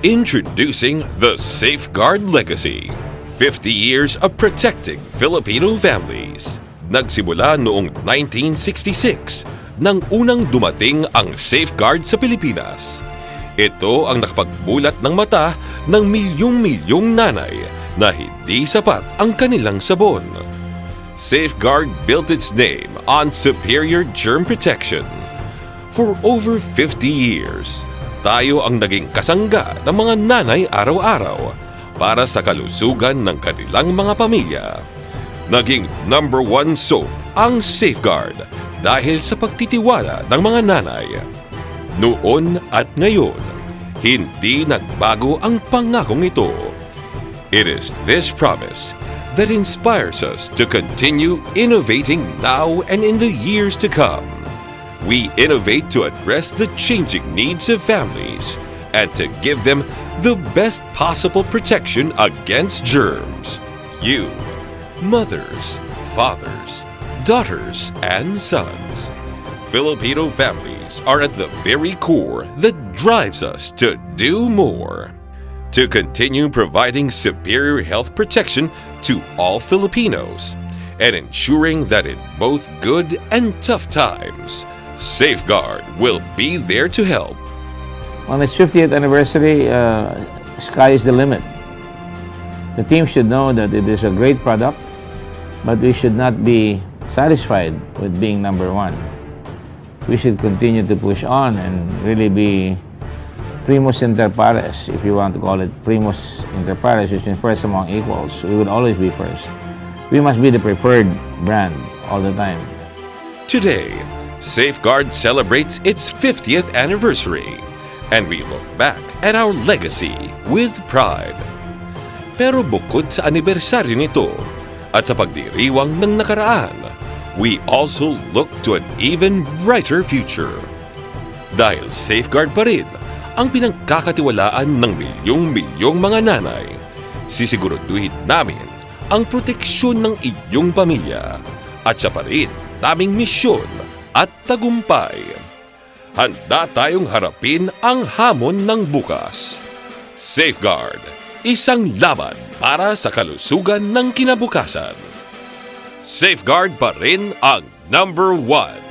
Introducing the Safeguard Legacy. 50 years of protecting Filipino families. Nagsimula noong 1966 nang unang dumating ang Safeguard sa Pilipinas. Ito ang nakapagbulat ng mata ng milyong-milyong nanay na hindi sapat ang kanilang sabon. Safeguard built its name on superior germ protection. For over 50 years, tayo ang naging kasangga ng mga nanay araw-araw para sa kalusugan ng kanilang mga pamilya. Naging #1 soap ang Safeguard dahil sa pagtitiwala ng mga nanay. Noon at ngayon, hindi nagbago ang pangakong ito. It is this promise that inspires us to continue innovating now and in the years to come. We innovate to address the changing needs of families and to give them the best possible protection against germs. You, mothers, fathers, daughters, and sons. Filipino families are at the very core that drives us to do more. To continue providing superior health protection to all Filipinos and ensuring that in both good and tough times, Safeguard will be there to help. On its 50th anniversary, sky is the limit. The team should know that it is a great product, but we should not be satisfied with being #1. We should continue to push on and really be primus inter pares, if you want to call it primus inter pares, which means first among equals. We would always be first. We must be the preferred brand all the time. Today, Safeguard celebrates its 50th anniversary, and we look back at our legacy with pride. Pero bukod sa anibersaryo nito at sa pagdiriwang ng nakaraan, we also look to an even brighter future. Dahil Safeguard pa rin ang pinagkakatiwalaan ng milyong-milyong mga nanay, sisiguraduhin namin ang proteksyon ng inyong pamilya at siya pa rin naming misyon at tagumpay. Handa tayong harapin ang hamon ng bukas. Safeguard, isang laban para sa kalusugan ng kinabukasan. Safeguard pa rin ang #1.